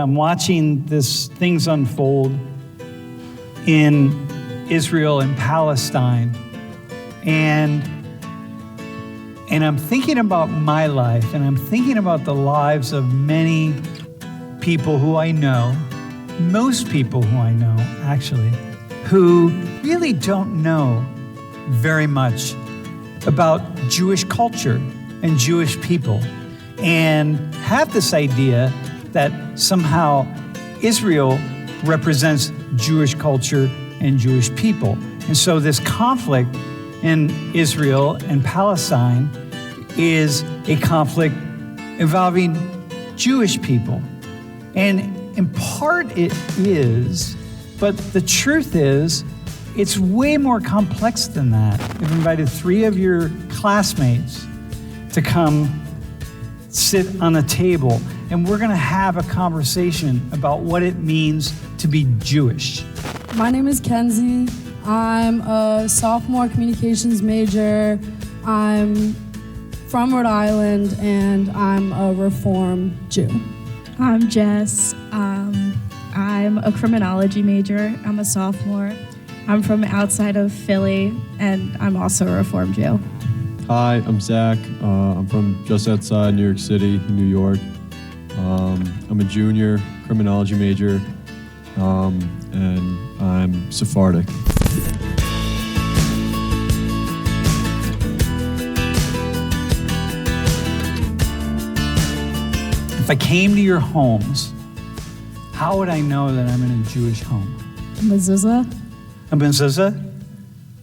I'm watching things unfold in Israel and Palestine, and I'm thinking about my life, and I'm thinking about the lives of many people who I know, most people who I know, actually, who really don't know very much about Jewish culture and Jewish people, and have this idea that somehow Israel represents Jewish culture and Jewish people. And so this conflict in Israel and Palestine is a conflict involving Jewish people. And in part it is, but the truth is, it's way more complex than that. I've invited 3 of your classmates to come sit on a table, and we're going to have a conversation about what it means to be Jewish. My name is Kenzie. I'm a sophomore communications major. I'm from Rhode Island, and I'm a Reform Jew. I'm Jess. I'm a criminology major. I'm a sophomore. I'm from outside of Philly, and I'm also a Reform Jew. Hi, I'm Zach. I'm from just outside New York City, New York. I'm a junior, criminology major, and I'm Sephardic. If I came to your homes, how would I know that I'm in a Jewish home? Mezuzah. A mezuzah?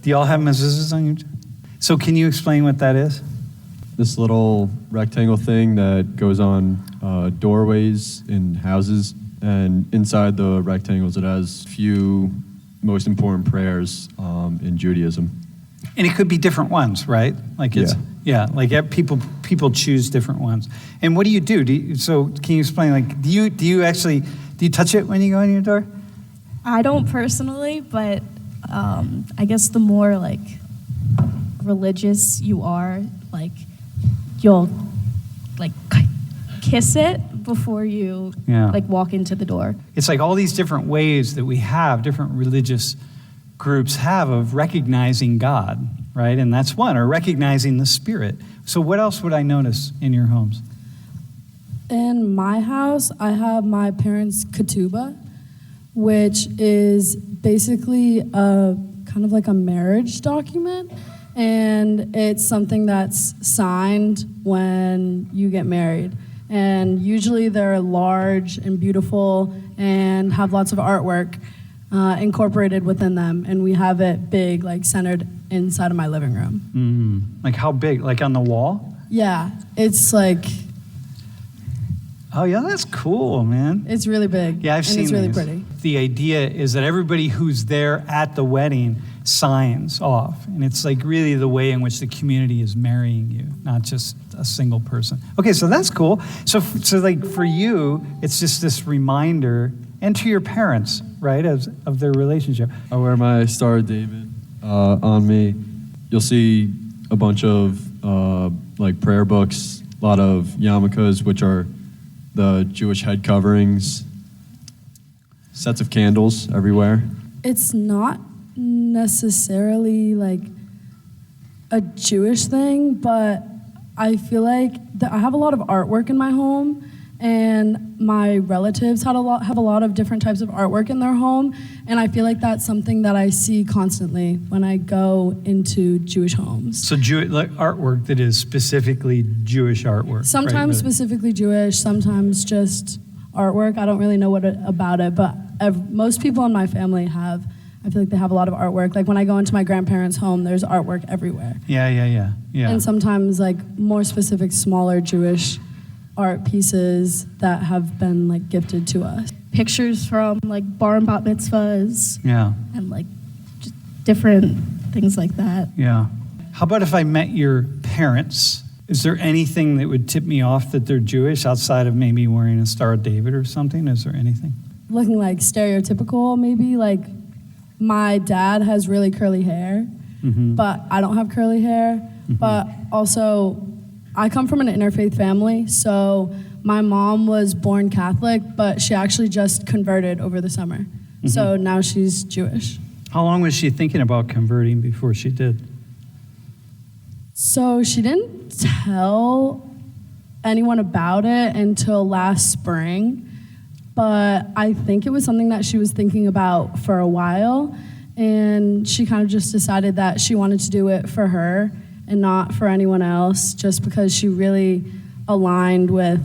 Do y'all have mezuzahs on your? So can you explain what that is? This little rectangle thing that goes on doorways in houses, and inside the rectangles it has few most important prayers in Judaism. And it could be different ones, right? Like it's like people choose different ones. And what do you do? So can you explain? Like, do you touch it when you go in your door? I don't personally, but I guess the more like religious you are, like you'll like kiss it before you like walk into the door. It's like all these different ways that we have, different religious groups have of recognizing God, right? And that's one, or recognizing the Spirit. So what else would I notice in your homes? In my house, I have my parents' ketubah, which is basically a kind of like a marriage document. And it's something that's signed when you get married. And usually they're large and beautiful and have lots of artwork incorporated within them. And we have it big, like centered inside of my living room. Like how big? Like on the wall? Yeah, it's like... Oh yeah, that's cool, man. It's really big. Yeah, I've seen it's really these. pretty. The idea is that everybody who's there at the wedding signs off. And it's like really the way in which the community is marrying you, not just a single person. Okay, so that's cool. So like for you, it's just this reminder, and to your parents, right, of their relationship. I wear my Star of David on me. You'll see a bunch of like prayer books, a lot of yarmulkes, which are the Jewish head coverings, sets of candles everywhere. It's not necessarily like a Jewish thing, but I feel like I have a lot of artwork in my home, and my relatives have a lot of different types of artwork in their home, and I feel like that's something that I see constantly when I go into Jewish homes. So like artwork that is specifically Jewish artwork. Sometimes right? specifically Jewish, sometimes just artwork. I don't really know about it, but most people in my family have. I feel like they have a lot of artwork. Like when I go into my grandparents' home, there's artwork everywhere. Yeah. And sometimes like more specific, smaller Jewish art pieces that have been like gifted to us. Pictures from like bar and bat mitzvahs. Yeah. And like just different things like that. Yeah. How about if I met your parents? Is there anything that would tip me off that they're Jewish outside of maybe wearing a Star of David or something? Is there anything? Looking like stereotypical, maybe like my dad has really curly hair, but I don't have curly hair. But also I come from an interfaith family, so my mom was born Catholic, but she actually just converted over the summer. So now she's Jewish. How long was she thinking about converting before she did? So she didn't tell anyone about it until last spring, but I think it was something that she was thinking about for a while, and she kind of just decided that she wanted to do it for her and not for anyone else, just because she really aligned with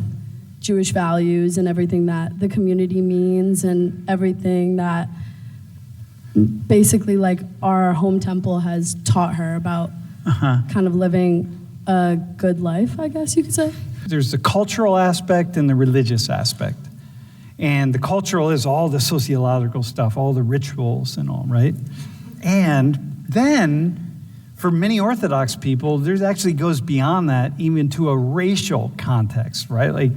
Jewish values and everything that the community means and everything that basically like our home temple has taught her about kind of living a good life, I guess you could say. There's the cultural aspect and the religious aspect. And the cultural is all the sociological stuff, all the rituals and all, right? And then for many Orthodox people, there actually goes beyond that, even to a racial context, right? Like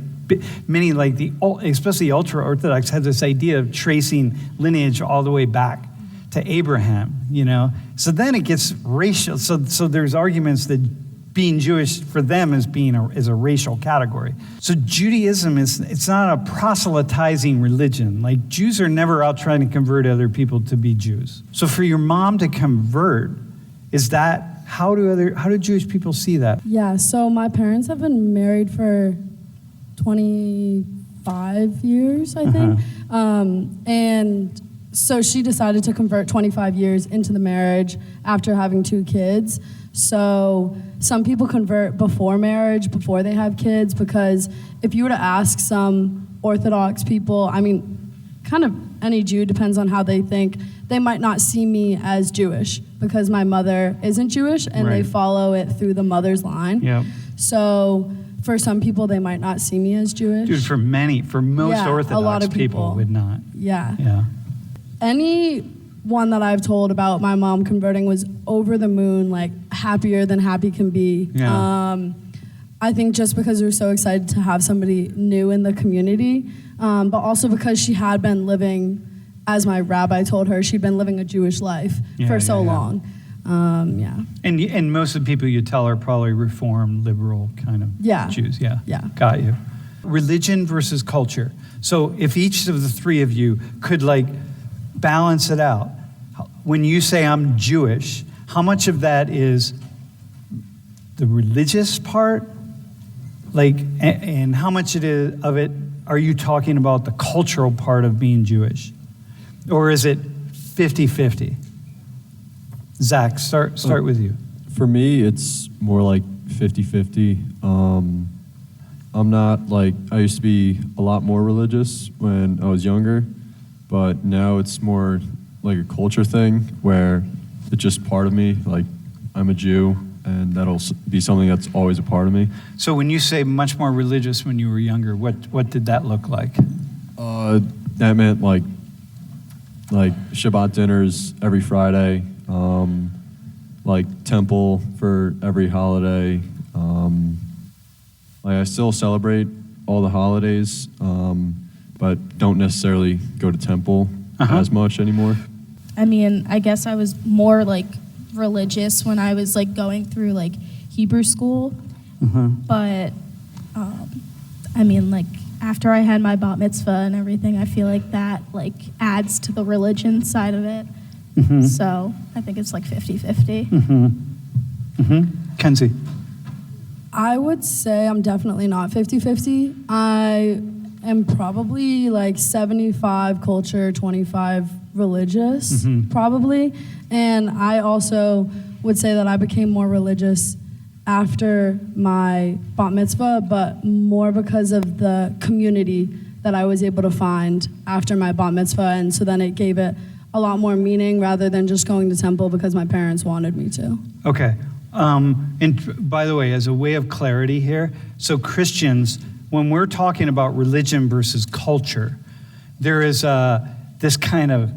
many, like especially ultra-Orthodox, have this idea of tracing lineage all the way back to Abraham, you know? So then it gets racial. So there's arguments that being Jewish for them is a racial category. So Judaism it's not a proselytizing religion. Like Jews are never out trying to convert other people to be Jews. So for your mom to convert, how do Jewish people see that? Yeah, so my parents have been married for 25 years, I think. And so she decided to convert 25 years into the marriage after having 2 kids. So some people convert before marriage, before they have kids, because if you were to ask some Orthodox people, I mean, kind of any Jew, depends on how they think, they might not see me as Jewish because my mother isn't Jewish and they follow it through the mother's line. Yep. So for some people, they might not see me as Jewish. Dude, for most Orthodox a lot of people would not. Yeah. Anyone that I've told about my mom converting was over the moon, like happier than happy can be. Yeah. I think just because we were so excited to have somebody new in the community, but also because she had been living, as my rabbi told her, she'd been living a Jewish life for so long. And most of the people you tell are probably Reformed, liberal kind of Jews. Yeah. Got you. Religion versus culture. So if each of the 3 of you could like balance it out, when you say I'm Jewish, how much of that is the religious part? Like, and how much of it are you talking about the cultural part of being Jewish? Or is it 50-50? Zach, start with you. For me, it's more like 50-50. I'm not like, I used to be a lot more religious when I was younger, but now it's more like a culture thing where it's just part of me. Like, I'm a Jew, and that'll be something that's always a part of me. So when you say much more religious when you were younger, what did that look like? That meant like Shabbat dinners every Friday, like temple for every holiday. Like I still celebrate all the holidays, but don't necessarily go to temple as much anymore. I mean, I guess I was more like religious when I was like going through like Hebrew school, but I mean, like after I had my Bat Mitzvah and everything, I feel like that like adds to the religion side of it. So I think it's like 50-50. Kenzie? I would say I'm definitely not 50-50. I am probably like 75 culture, 25 religious, probably. And I also would say that I became more religious after my Bat Mitzvah, but more because of the community that I was able to find after my Bat Mitzvah. And so then it gave it a lot more meaning rather than just going to temple because my parents wanted me to. Okay. And by the way, as a way of clarity here, so Christians, when we're talking about religion versus culture, there is this kind of,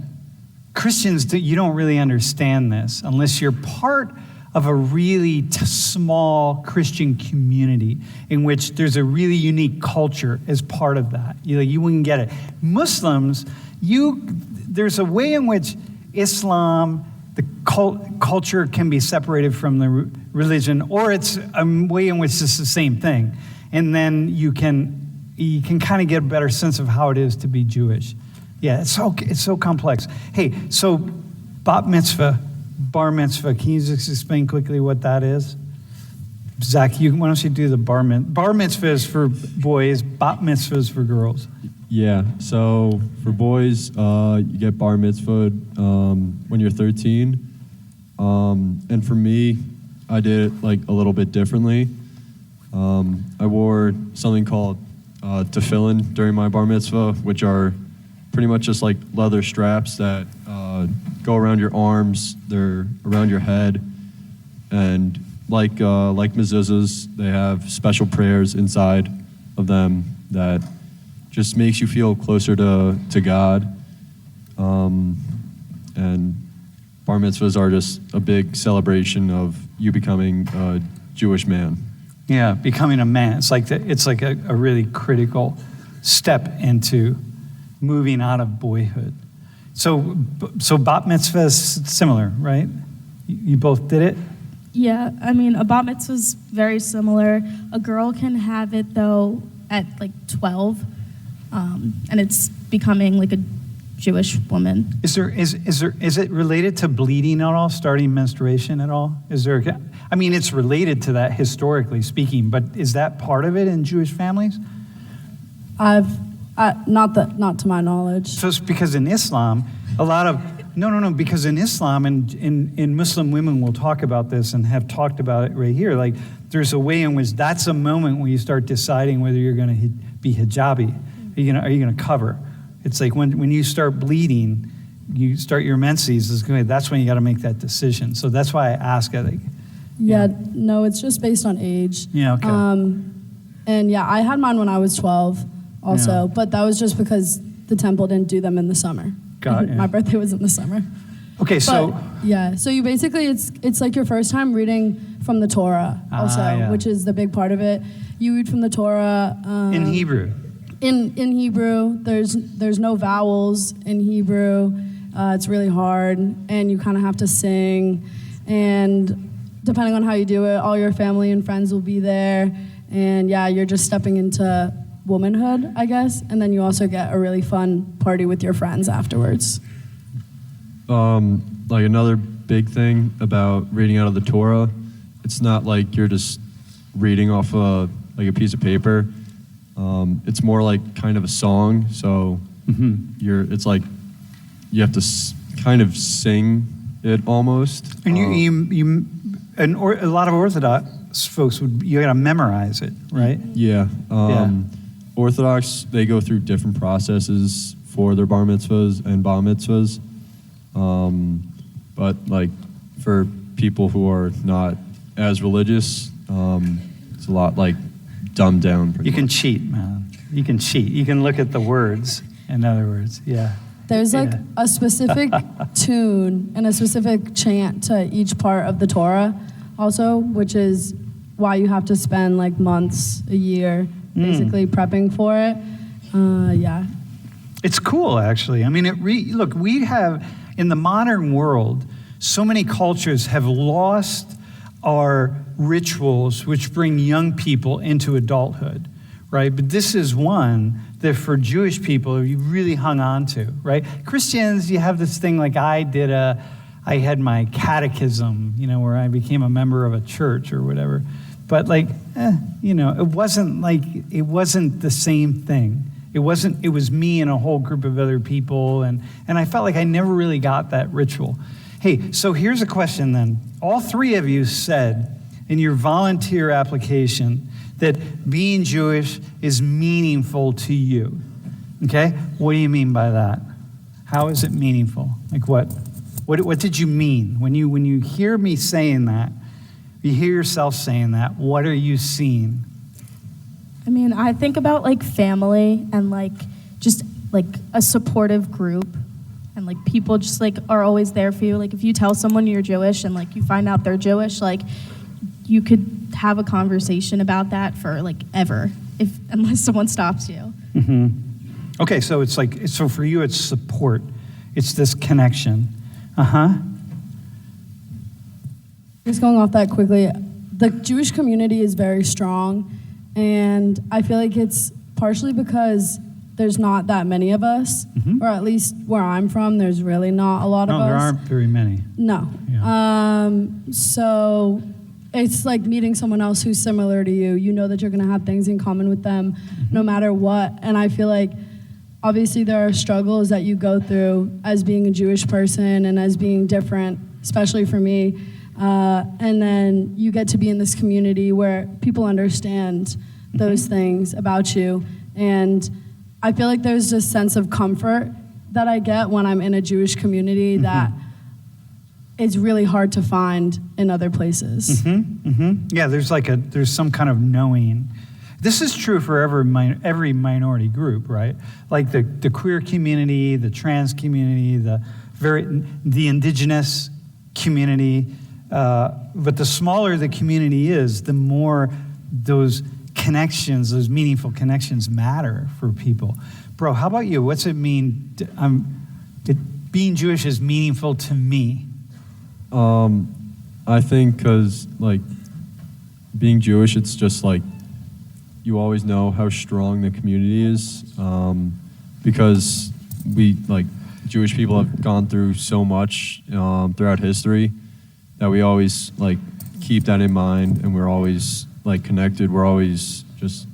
Christians, you don't really understand this unless you're part of a really small Christian community in which there's a really unique culture as part of that. You wouldn't get it. Muslims, there's a way in which Islam, the culture can be separated from the religion, or it's a way in which it's the same thing. And then you can you can kind of get a better sense of how it is to be Jewish. Yeah, it's so complex. Hey, so bat mitzvah, bar mitzvah, can you just explain quickly what that is? Zach, why don't you do the bar mitzvah? Bar mitzvah is for boys, bat mitzvah is for girls. Yeah, so for boys, you get bar mitzvah when you're 13. And for me, I did it like a little bit differently. I wore something called tefillin during my bar mitzvah, which are pretty much just like leather straps that go around your arms, they're around your head, and like mezuzahs, they have special prayers inside of them that just makes you feel closer to God. And bar mitzvahs are just a big celebration of you becoming a Jewish man. Yeah, becoming a man. It's like a really critical step into moving out of boyhood. So bat mitzvah is similar, right? You both did it? Yeah, I mean, a bat mitzvah is very similar. A girl can have it, though, at like 12, and it's becoming like a Jewish woman. Is it related to bleeding at all, starting menstruation at all? I mean, it's related to that historically speaking, but is that part of it in Jewish families? Not to my knowledge. So it's because in Islam, because in Islam and in Muslim women will talk about this and have talked about it right here. Like there's a way in which that's a moment when you start deciding whether you're going to be hijabi. Are you going to cover? It's like when you start bleeding, you start your menses, that's when you got to make that decision. So that's why I ask. No, it's just based on age. Yeah, okay. And yeah, I had mine when I was 12 also, but that was just because the temple didn't do them in the summer. My birthday was in the summer. Okay, so you basically it's like your first time reading from the Torah also, which is the big part of it. You read from the Torah in Hebrew. In Hebrew, there's no vowels in Hebrew. It's really hard, and you kind of have to sing. And depending on how you do it, all your family and friends will be there. And yeah, you're just stepping into womanhood, I guess. And then you also get a really fun party with your friends afterwards. Like another big thing about reading out of the Torah, it's not like you're just reading off a piece of paper. It's more like kind of a song. So it's like you have to kind of sing it almost. And a lot of Orthodox folks you got to memorize it, right? Yeah. Orthodox, they go through different processes for their bar mitzvahs and bat mitzvahs. But like for people who are not as religious, it's a lot like dumbed down. You can cheat, man. You can cheat. You can look at the words, in other words, yeah. There's like a specific tune and a specific chant to each part of the Torah also, which is why you have to spend like months, a year, basically prepping for it. It's cool, actually. I mean, look, we have, in the modern world, so many cultures have lost our rituals which bring young people into adulthood, right? But this is one that for Jewish people you really hung on to, right? Christians, you have this thing like I had my catechism, where I became a member of a church or whatever. But it wasn't the same thing. It was me and a whole group of other people, and I felt like I never really got that ritual. Hey, so here's a question then. All three of you said in your volunteer application that being Jewish is meaningful to you. Okay? What do you mean by that? How is it meaningful? Like what? What did you mean? When you hear me saying that, you hear yourself saying that, what are you seeing? I mean, I think about like family and like just like a supportive group, and like people just like are always there for you. Like if you tell someone you're Jewish and like you find out they're Jewish, like you could have a conversation about that for like ever, unless someone stops you. Mm-hmm. Okay, so so for you it's support. It's this connection. Just going off that quickly, the Jewish community is very strong, and I feel like it's partially because there's not that many of us, or at least where I'm from, there's really not a lot of us. No, there aren't very many. No. Yeah. So it's like meeting someone else who's similar to you. You know that you're going to have things in common with them no matter what. And I feel like obviously there are struggles that you go through as being a Jewish person and as being different, especially for me. And then you get to be in this community where people understand those things about you. And I feel like there's this sense of comfort that I get when I'm in a Jewish community that it's really hard to find in other places. Yeah, there's some kind of knowing. This is true for every minority group, right? Like the queer community, the trans community, the indigenous community. But the smaller the community is, the more those connections, those meaningful connections matter for people. Bro, how about you? What's it mean? Being Jewish is meaningful to me. I think because, like, being Jewish, it's just, like, you always know how strong the community is because we, like, Jewish people have gone through so much throughout history that we always, like, keep that in mind, and we're always, like, connected. We're always just,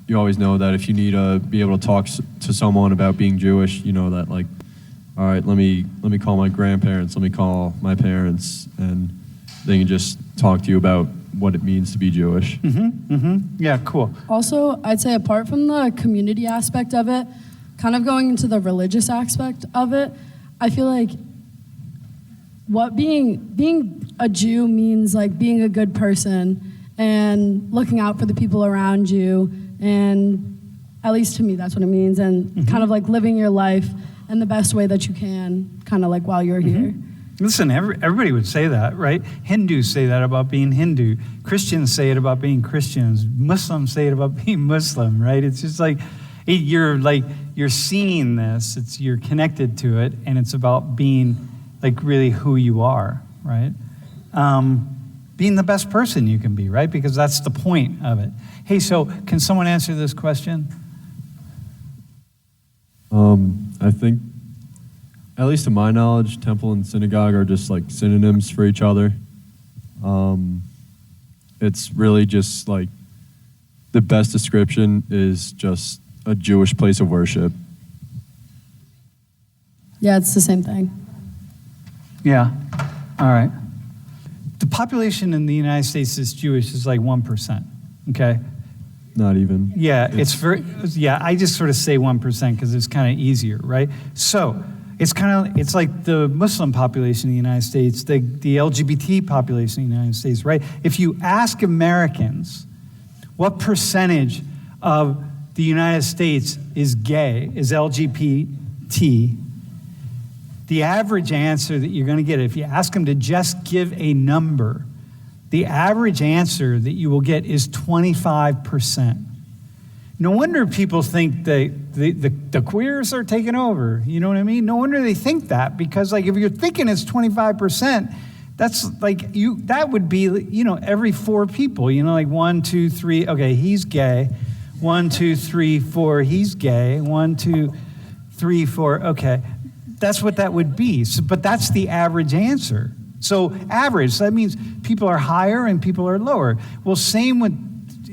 you always know that if you need to be able to talk to someone about being Jewish, you know that, like, all right, let me call my grandparents, let me call my parents, and they can just talk to you about what it means to be Jewish. Yeah, cool. Also, I'd say apart from the community aspect of it, kind of going into the religious aspect of it, I feel like what being a Jew means, like being a good person and looking out for the people around you, and at least to me that's what it means, and kind of like living your life in the best way that you can, kind of like while you're here. Listen, everybody would say that, right? Hindus say that about being Hindu. Christians say it about being Christians. Muslims say it about being Muslim, right? It's just like you're seeing this. You're connected to it, and it's about being like really who you are, right? Being the best person you can be, right? Because that's the point of it. Hey, so can someone answer this question? I think, at least to my knowledge, temple and synagogue are just like synonyms for each other. It's really just like the best description is just a Jewish place of worship. Yeah, it's the same thing. Yeah. All right. The population in the United States that's Jewish is like 1%. Okay. Not even. Yeah, I just sort of say 1% because it's kind of easier, right? So it's like the Muslim population in the United States, the LGBT population in the United States, right? If you ask Americans what percentage of the United States is gay, is LGBT, the average answer that you're going to get, if you ask them to just give a number, the average answer that you will get is 25%. No wonder people think the queers are taking over. You know what I mean? No wonder they think that, because like if you're thinking it's 25%, that's like that would be, you know, every 4 people, you know, like 1, 2, 3, okay, he's gay. 1, 2, 3, 4, he's gay. 1, 2, 3, 4, okay. That's what that would be. So, but that's the average answer. So average, so that means people are higher and people are lower. Well, same with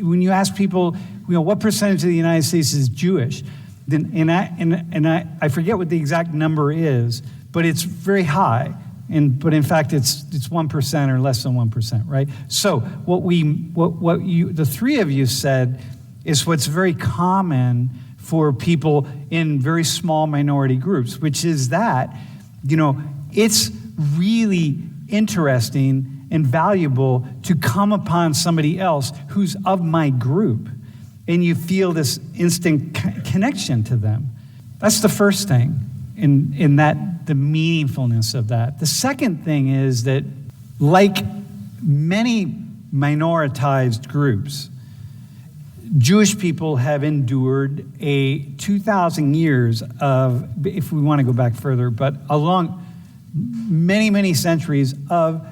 when you ask people, you know, what percentage of the United States is Jewish? Then I forget what the exact number is, but it's very high. But in fact, it's 1% or less than 1%, right? So what the three of you said is what's very common for people in very small minority groups, which is that, you know, it's really interesting and valuable to come upon somebody else who's of my group, and you feel this instant connection to them. That's the first thing in that, the meaningfulness of that. The second thing is that, like many minoritized groups, Jewish people have endured a 2,000 years of, if we want to go back further, but along many, many centuries of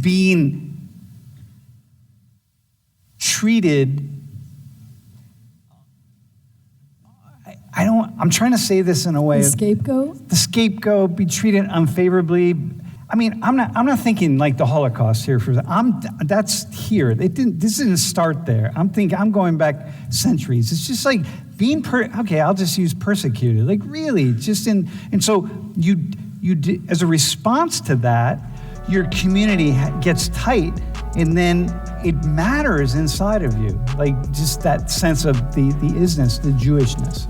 being treated I'm trying to say this in a way The of scapegoat? the scapegoat, be treated unfavorably. I mean, I'm not thinking like the Holocaust here. That's here. This didn't start there. I'm going back centuries. It's just like being I'll just use persecuted. Like really, and so you as a response to that, your community gets tight, and then it matters inside of you, like just that sense of the isness, the Jewishness.